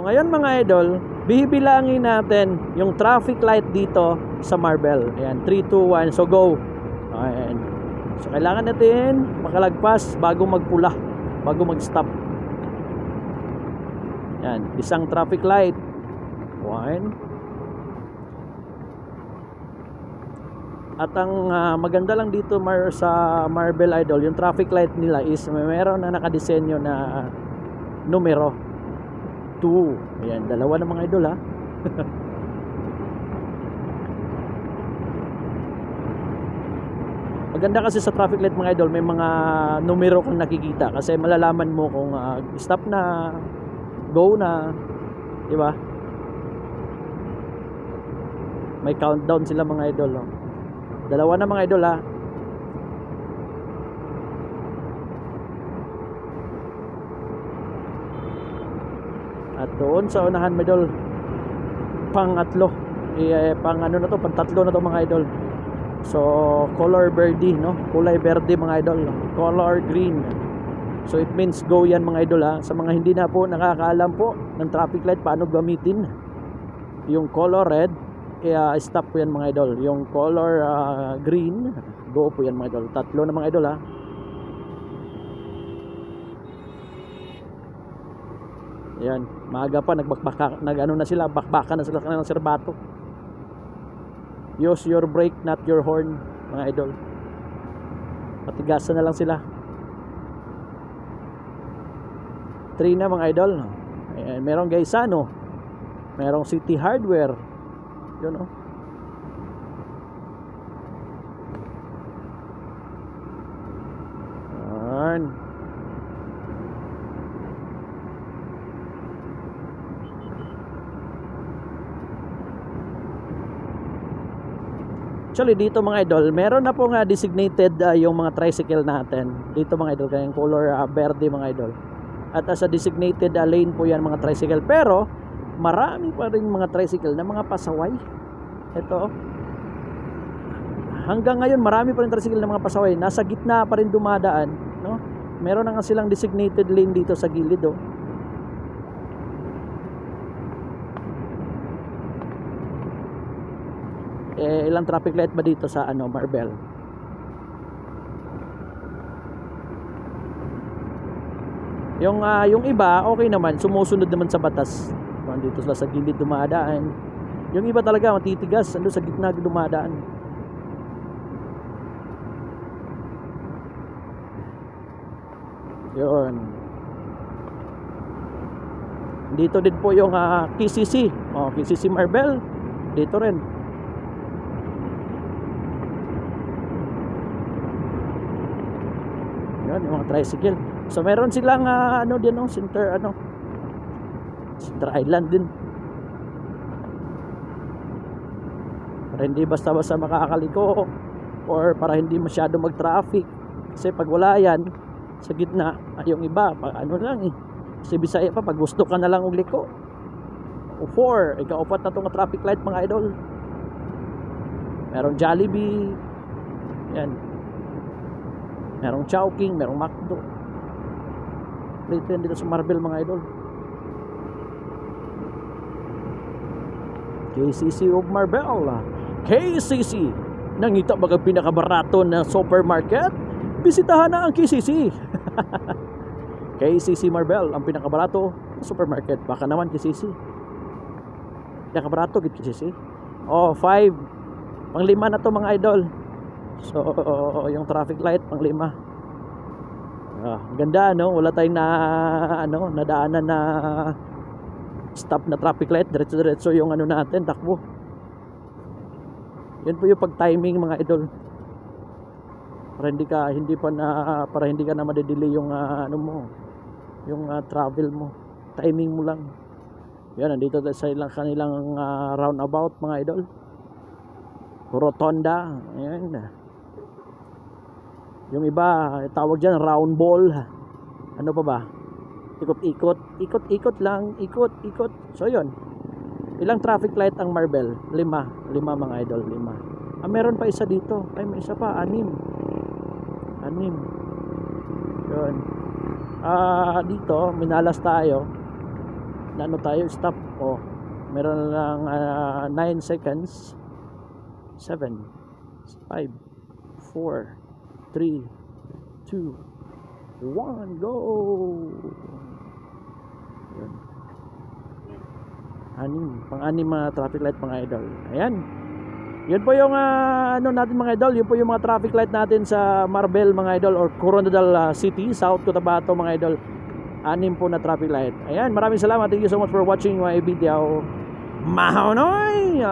ngayon mga idol, bibilangin natin yung traffic light dito sa Marbel. Ayan, 3, 2, 1, so go. Ayan. So kailangan natin makalagpas bago magpula, bago mag-stop. Ayan, isang traffic light. 1. At ang maganda lang dito sa Marbel idol, yung traffic light nila is meron na nakadisenyo na numero 2. Ayan, dalawa na mga idol ha. Maganda kasi sa traffic light mga idol, may mga numero kang nakikita kasi malalaman mo kung stop na, go na, di ba? May countdown sila mga idol. Oh. Dalawa na mga idol ha. At doon sa unahan mga idol, pangatlo, pang ano na to, pantatlo na to mga idol. So color verde, no? Kulay verde mga idol, color green. So it means go yan mga idol ha. Sa mga hindi na po nakakaalam po ng traffic light paano gamitin yung color red, kaya stop po yan mga idol. Yung color green, go po yan mga idol. Tatlo na mga idol ha. Ayan, maaga pa nag-ano na sila, bakbakan na sila ng serbato. Use your brake, not your horn mga idol. Patigasan na lang sila. 3 na mga idol. Ayan, merong Gaisano, merong City Hardware. Yun o. Ayan. Actually dito mga idol, meron na po nga designated yung mga tricycle natin. Dito mga idol, kayang color verde mga idol. At as a designated lane po yan mga tricycle. Pero marami pa rin mga tricycle na mga pasaway. Ito. Hanggang ngayon marami pa rin tricycle na mga pasaway. Nasa gitna pa rin dumadaan, no? Meron na nga silang designated lane dito sa gilid, oh. Ilang traffic light ba dito sa Marbel? Yung iba okay naman, sumusunod naman sa batas. Dito sila sa gilid dumadaan. Yung iba talaga matitigas, ando sa gitna dumadaan. Yun. Dito din po yung KCC. KCC Marbel. Dito rin. Yan, yung mga tricycle. So meron silang Center Island din. Para hindi basta-basta makakaliko or para hindi masyado mag-traffic. Kasi pag wala yan sa gitna, yung iba lang kasi Bisaya pa, pag gusto ka na lang ugliko. O 4, ika-4 na itong traffic light mga idol. Merong Jollibee. Yan. Merong Chowking, merong McDo. Dito yan dito sa Marbel mga idol. KCC of Marbel. KCC, nangita baga pinakabarato na supermarket? Bisitahan na ang KCC. KCC Marbel, ang pinakabarato na supermarket. Baka naman KCC pinakabarato git KCC. 5 pang 5 na to mga idol. So yung traffic light pang 5. Ganda no, wala tayong nadaanan na stop na traffic light, diretso yung natin, takbo. Yan po yung pag timing mga idol. Para hindi ka na madedelay yung yung travel mo. Timing mo lang. Yan, nandito sa kanilang roundabout mga idol. Rotonda. Ayan. Yung iba tawag dyan round ball. Ano pa ba? Ikot lang, ikot. So yun. Ilang traffic light ang Marbel? 5 mga idol, 5. Meron pa isa dito. Ay, may isa pa, 6. Yun. Dito minalas tayo. na ano tayo, stop. Oh, meron lang 9 seconds. 7, 5, 4, 3, 2, 1, go! Yun. Pang-anim mga traffic light mga idol. Ayan. Yun po yung ano natin mga idol. Yun po yung mga traffic light natin sa Marbel mga idol or Coronadal City, South Cotabato mga idol. 6 po na traffic light. Ayan, maraming salamat. Thank you so much for watching my video. Mahanoy!